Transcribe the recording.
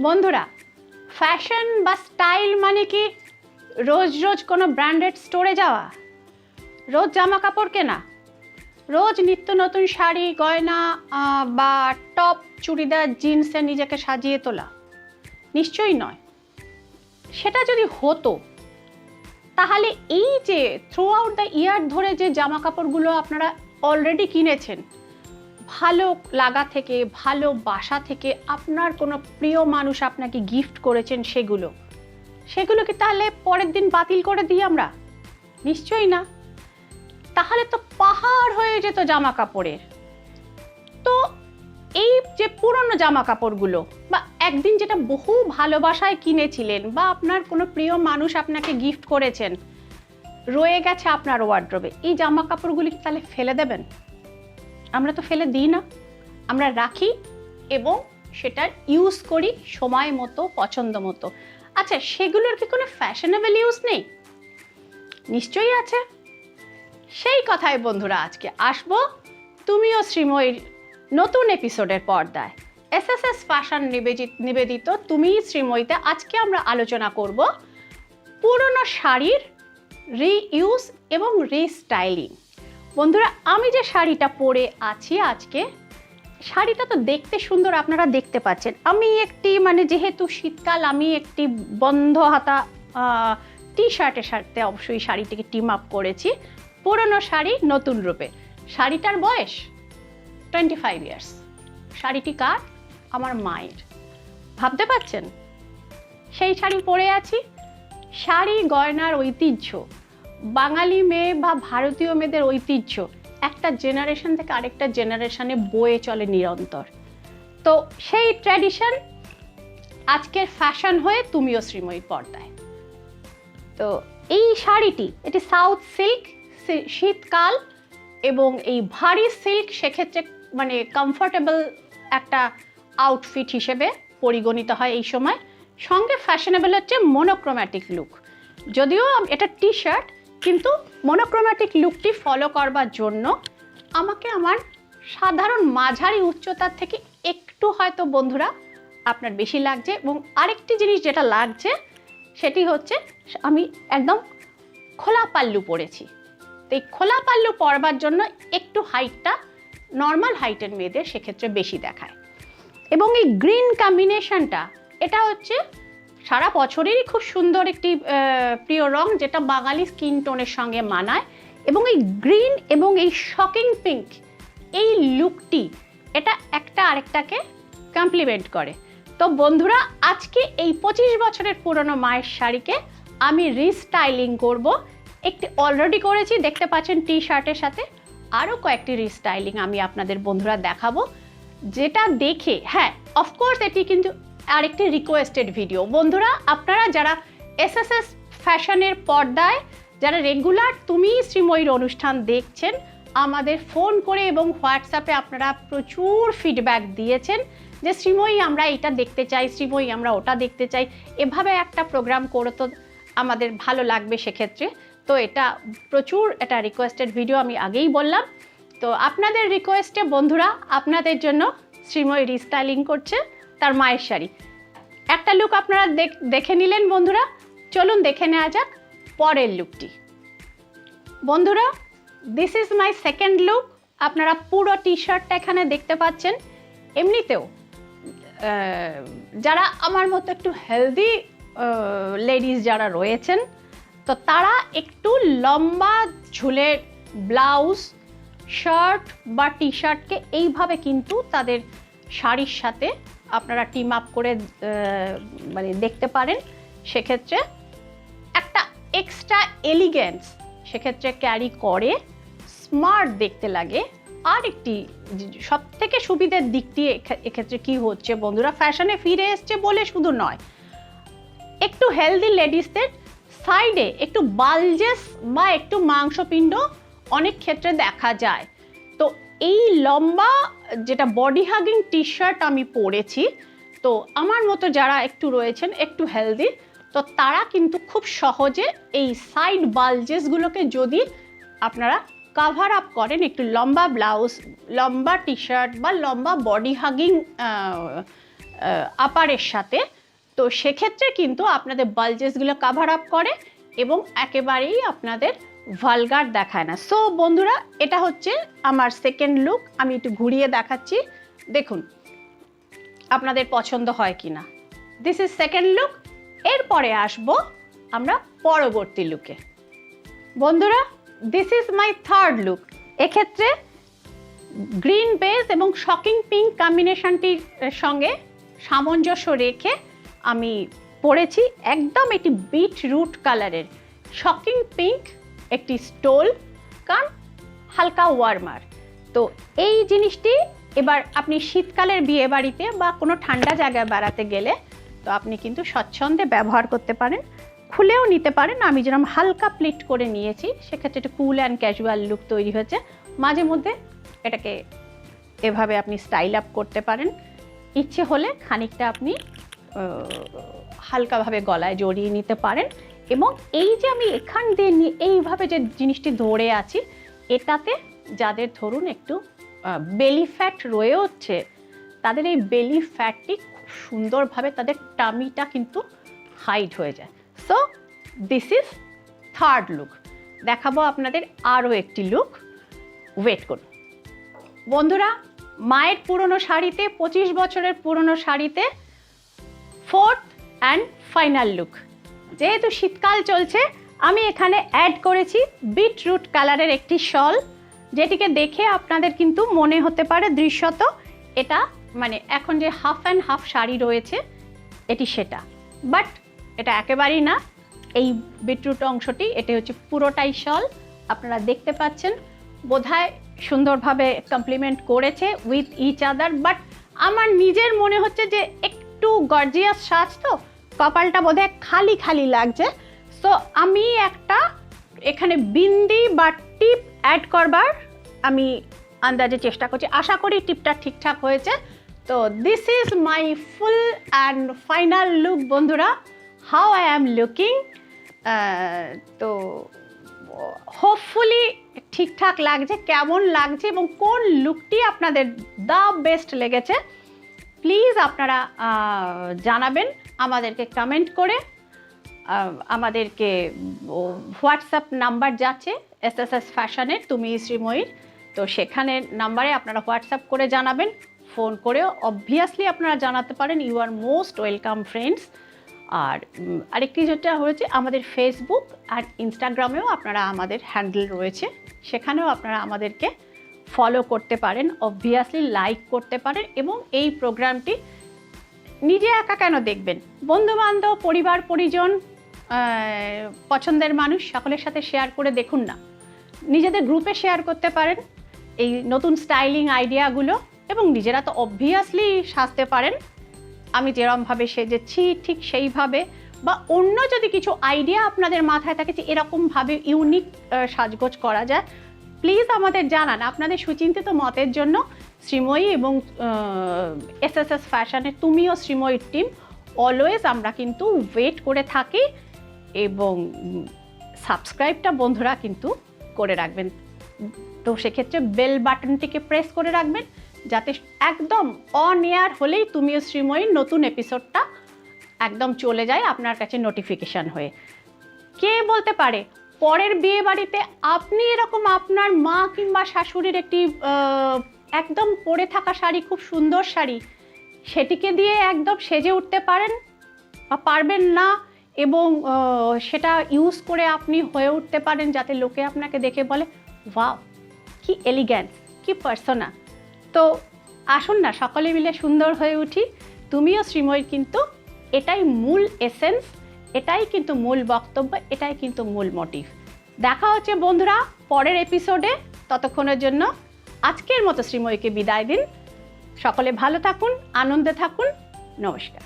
বন্ধুরা, ফ্যাশন বা স্টাইল মানে কি রোজ রোজ কোনো ব্র্যান্ডেড স্টোরে যাওয়া, রোজ জামা কাপড় কেনা, রোজ নিত্য নতুন শাড়ি গয়না বা টপ চুড়িদার জিন্সে নিজেকে সাজিয়ে তোলা? নিশ্চয়ই নয়। সেটা যদি হতো তাহলে এই যে থ্রু আউট দ্য ইয়ার ধরে যে জামা কাপড়গুলো আপনারা অলরেডি কিনেছেন, ভালো লাগা থেকে, ভালো বাসা থেকে, আপনার কোনো প্রিয় মানুষ আপনাকে গিফট করেছেন, সেগুলো কি তাহলে পরের দিন বাতিল করে দিই আমরা? নিশ্চয়ই না। তাহলে তো পাহাড় হয়ে যেত জামা কাপড়ের। তো এই যে পুরনো জামা কাপড়গুলো বা একদিন যেটা বহু ভালোবাসায় কিনেছিলেন বা আপনার কোনো প্রিয় মানুষ আপনাকে গিফট করেছেন, রয়ে গেছে আপনার ওয়ার্ড্রোবে, এই জামা কাপড়গুলি কি তাহলে ফেলে দেবেন? আমরা তো ফেলে দিই না, আমরা রাখি এবং সেটা ইউজ করি সময় মতো, পছন্দ মতো। আচ্ছা, সেগুলোর কি কোনো ফ্যাশনেবল ইউজ নেই? নিশ্চয়ই আছে। সেই কথায় বন্ধুরা আজকে আসবো তুমিও শ্রীময়ীর নতুন এপিসোডের পর্দায়। SSS ফ্যাশন নিবেদিত তুমি শ্রীময়ীতে আজকে আমরা আলোচনা করব পুরনো শাড়ির রিইউজ এবং রিস্টাইলিং। বন্ধুরা, আমি যে শাড়িটা পরে আছি আজকে, শাড়িটা তো দেখতে সুন্দর, আপনারা দেখতে পাচ্ছেন। আমি একটি যেহেতু শীতকাল, আমি একটি বন্ধ হাতা টি শার্টের সাথে অবশ্যই শাড়িটিকে টিম আপ করেছি। পুরনো শাড়ি নতুন রূপে। শাড়িটার বয়স 25 ইয়ার্স। শাড়িটি কার? আমার মায়ের। ভাবতে পারছেন? সেই শাড়ি পরে আছি। শাড়ি গয়নার ঐতিহ্য, বাঙালি মেয়ে বা ভারতীয় মেয়েদের ঐতিহ্য একটা জেনারেশন থেকে আরেকটা জেনারেশনে বয়ে চলে নিরন্তর। তো সেই ট্র্যাডিশন আজকের ফ্যাশন হয়ে তুমিও শ্রীময়ীর পর্দায়। তো এই শাড়িটি, এটি সাউথ সিল্ক, শীতকাল এবং এই ভারী সিল্ক, সেক্ষেত্রে কমফোর্টেবল একটা আউটফিট হিসেবে পরিগণিত হয় এই সময়। সঙ্গে ফ্যাশনেবল হচ্ছে মনোক্রোম্যাটিক লুক। যদিও এটা টি শার্ট, কিন্তু মনোক্রোম্যাটিক লুকটি ফলো করবার জন্য আমাকে আমার সাধারণ মাঝারি উচ্চতার থেকে একটু হয়তো বন্ধুরা আপনার বেশি লাগছে। এবং আরেকটি জিনিস যেটা লাগছে সেটি হচ্ছে আমি একদম খোলা পাল্লু পরেছি। তো এই খোলা পাল্লু পরবার জন্য একটু হাইটটা নর্মাল হাইটের মেয়েদের সেক্ষেত্রে বেশি দেখায়। এবং এই গ্রিন কম্বিনেশনটা, এটা হচ্ছে সারা বছরেরই খুব সুন্দর একটি প্রিয় রং, যেটা বাঙালি স্কিন টোনের সঙ্গে মানায়। এবং এই গ্রিন এবং এই শকিং পিঙ্ক, এই লুকটি, এটা একটা আরেকটাকে কমপ্লিমেন্ট করে। তো বন্ধুরা, আজকে এই 25 বছরের পুরনো মায়ের শাড়িকে আমি রিস্টাইলিং করব। একটি অলরেডি করেছি, দেখতে পাচ্ছেন টি শার্টের সাথে। আরও কয়েকটি রিস্টাইলিং আমি আপনাদের বন্ধুরা দেখাবো, যেটা দেখে, হ্যাঁ অফকোর্স এটি কিন্তু আরেকটি রিকোয়েস্টেড ভিডিও। বন্ধুরা, আপনারা যারা SSS ফ্যাশনের পর্দায় যারা রেগুলার তুমি শ্রীময়ীর অনুষ্ঠান দেখছেন, আমাদের ফোন করে এবং হোয়াটসঅ্যাপে আপনারা প্রচুর ফিডব্যাক দিয়েছেন যে শ্রীময়ী আমরা এটা দেখতে চাই, শ্রীময়ী আমরা ওটা দেখতে চাই, এভাবে একটা প্রোগ্রাম করে তো আমাদের ভালো লাগবে সেক্ষেত্রে। তো এটা প্রচুর এটা রিকোয়েস্টেড ভিডিও, আমি আগেই বললাম। তো আপনাদের রিকোয়েস্টে বন্ধুরা আপনাদের জন্য শ্রীময়ী রিস্টাইলিং করছে তার মায়ের শাড়ি। একটা লুক আপনারা দেখে নিলেন বন্ধুরা, চলুন দেখে নেওয়া যাক পরের লুকটি। বন্ধুরা, this is my second look. আপনারা পুরো টি শার্টটা এখানে দেখতে পাচ্ছেন। এমনিতেও যারা আমার মতো একটু হেলদি লেডিস যারা রয়েছেন, তো তারা একটু লম্বা ঝুলের ব্লাউজ, শার্ট বা টি শার্টকে এইভাবে কিন্তু তাদের শাড়ির সাথে আপনারা টিম আপ করে দেখতে পারেন। সেক্ষেত্রে একটা এক্সট্রা এলিগেন্স সেক্ষেত্রে ক্যারি করে, স্মার্ট দেখতে লাগে। আর একটি সব থেকে সুবিধার দিকটি এক্ষেত্রে কি হচ্ছে বন্ধুরা, ফ্যাশনে ফিরে এসছে বলে শুধু নয়, একটু হেলদি লেডিসদের সাইডে একটু বালজেস বা একটু মাংসপিণ্ড অনেক ক্ষেত্রে দেখা যায়। তো এই লম্বা যেটা বডি হাগিং টি শার্ট আমি পরেছি, তো আমার মতো যারা একটু রয়েছেন একটু হেলদি, তো তারা কিন্তু খুব সহজে এই সাইড বালজেসগুলোকে যদি আপনারা কাভার আপ করেন একটু লম্বা ব্লাউজ, লম্বা টি শার্ট বা লম্বা বডি হাগিং আপারের সাথে, তো সেক্ষেত্রে কিন্তু আপনাদের বালজেসগুলো কাভার আপ করে এবং একেবারেই আপনাদের ভালগার দেখায় না। সো বন্ধুরা, এটা হচ্ছে আমার সেকেন্ড লুক। আমি একটু ঘুরিয়ে দেখাচ্ছি, দেখুন আপনাদের পছন্দ হয় কি না। This is second look. এরপরে আসবো আমরা পরবর্তী লুকে। বন্ধুরা, this is my third look. এক্ষেত্রে গ্রিন বেস এবং শকিং পিঙ্ক কম্বিনেশনটির সঙ্গে সামঞ্জস্য রেখে আমি পরেছি একদম একটি বিটরুট কালারের শকিং পিঙ্ক একটি স্টোল কান হালকা ওয়ার্মার। তো এই জিনিসটি এবার আপনি শীতকালের বিয়ে বাড়িতে বা কোনো ঠান্ডা জায়গায় বেড়াতে গেলে তো আপনি কিন্তু স্বচ্ছন্দে ব্যবহার করতে পারেন, খুলেও নিতে পারেন। আমি যেরকম হালকা প্লিট করে নিয়েছি, সেক্ষেত্রে একটা কুল অ্যান্ড ক্যাজুয়াল লুক তৈরি হয়েছে। মাঝে মধ্যে এটাকে এভাবে আপনি স্টাইল আপ করতে পারেন, ইচ্ছে হলে খানিকটা আপনি হালকাভাবে গলায় জড়িয়ে নিতে পারেন। এবং এই যে আমি এখান দিয়ে এইভাবে যে জিনিসটি ধরে আছি, এটাতে যাদের ধরুন একটু বেলি ফ্যাট রয়ে হচ্ছে, তাদের এই বেলি ফ্যাটটি খুব সুন্দরভাবে তাদের টামিটা কিন্তু হাইড হয়ে যায়। So this is third look. দেখাবো আপনাদের আরও একটি লুক, ওয়েট করুন। বন্ধুরা, মায়ের পুরনো শাড়িতে, 25 বছরের পুরনো শাড়িতে ফোর্থ অ্যান্ড ফাইনাল লুক। যেহেতু শীতকাল চলছে, আমি এখানে অ্যাড করেছি বিটরুট কালারের একটি শল, যেটিকে দেখে আপনাদের কিন্তু মনে হতে পারে দৃশ্যত এটা মানে এখন যে হাফ অ্যান্ড হাফ শাড়ি রয়েছে এটি সেটা, বাট এটা একেবারেই না। এই বিটরুট অংশটি এটি হচ্ছে পুরোটাই শল। আপনারা দেখতে পাচ্ছেন, বোধহয় সুন্দরভাবে কমপ্লিমেন্ট করেছে উইথ ইচ আদার। বাট আমার নিজের মনে হচ্ছে যে একটু গর্জিয়াস সাজ, তো কপালটা বোধহয় খালি খালি লাগছে। সো আমি একটা এখানে বিন্দি বা টিপ অ্যাড করবার আমি আন্দাজে চেষ্টা করছি, আশা করি টিপটা ঠিকঠাক হয়েছে। তো this is my full and final look বন্ধুরা, হাউ আই অ্যাম লুকিং। তো হোপফুলি ঠিকঠাক লাগছে। কেমন লাগছে এবং কোন লুকটি আপনাদের দ্য বেস্ট লেগেছে প্লিজ আপনারা জানাবেন আমাদেরকে কমেন্ট করে। আমাদেরকে হোয়াটসঅ্যাপ নাম্বার যাচ্ছে SSS ফ্যাশনের তুমি শ্রীময়ীর, তো সেখানে নাম্বারে আপনারা হোয়াটসঅ্যাপ করে জানাবেন। ফোন করেও অবভিয়াসলি আপনারা জানাতে পারেন, you are most welcome friends. আর আরেকটি যেটা হয়েছে, আমাদের ফেসবুক আর ইনস্টাগ্রামেও আপনারা আমাদের হ্যান্ডেল রয়েছে, সেখানেও আপনারা আমাদেরকে ফলো করতে পারেন, অবভিয়াসলি লাইক করতে পারেন। এবং এই প্রোগ্রামটি নিজে একা কেন দেখবেন, বন্ধুবান্ধব, পরিবার পরিজন, পছন্দের মানুষ সকলের সাথে শেয়ার করে দেখুন না। নিজেদের গ্রুপে শেয়ার করতে পারেন এই নতুন স্টাইলিং আইডিয়াগুলো, এবং নিজেরা তো অবভিয়াসলি সাজতে পারেন। আমি যেরকমভাবে সেজেছি ঠিক সেইভাবে, বা অন্য যদি কিছু আইডিয়া আপনাদের মাথায় থাকে যে এরকমভাবে ইউনিক সাজগোজ করা যায়, প্লিজ আমাদের জানান। আপনাদের সুচিন্তিত মতের জন্য শ্রীময়ী এবং SSS ফ্যাশনের তুমি ও শ্রীময়ীর টিম অলওয়েজ আমরা কিন্তু ওয়েট করে থাকি। এবং সাবস্ক্রাইবটা বন্ধুরা কিন্তু করে রাখবেন। তো সেক্ষেত্রে বেল বাটনটিকে প্রেস করে রাখবেন, যাতে একদম অন এয়ার হলেই তুমি ও শ্রীময়ীর নতুন এপিসোডটা একদম চলে যায় আপনার কাছে নোটিফিকেশান হয়ে। কে বলতে পারে পরের বিয়ে বাড়িতে আপনি এরকম আপনার মা কিংবা শাশুড়ির একটি একদম পরে থাকা শাড়ি, খুব সুন্দর শাড়ি, সেটিকে দিয়ে একদম সেজে উঠতে পারেন বা পারবেন না, এবং সেটা ইউজ করে আপনি হয়ে উঠতে পারেন যাতে লোকে আপনাকে দেখে বলে ওয়াও কি এলিগ্যান্স, কি পার্সোনা। তো আসুন না সকলে মিলে সুন্দর হয়ে উঠি। তুমিও শ্রীময়ীর কিন্তু এটাই মূল এসেন্স, এটাই কিন্তু মূল বক্তব্য, এটাই কিন্তু মূল মোটিভ। দেখা হচ্ছে বন্ধুরা পরের এপিসোডে। ততক্ষণের জন্য আজকের মতো শ্রীময়ীকে বিদায় দিন। সকলে ভালো থাকুন, আনন্দে থাকুন। নমস্কার।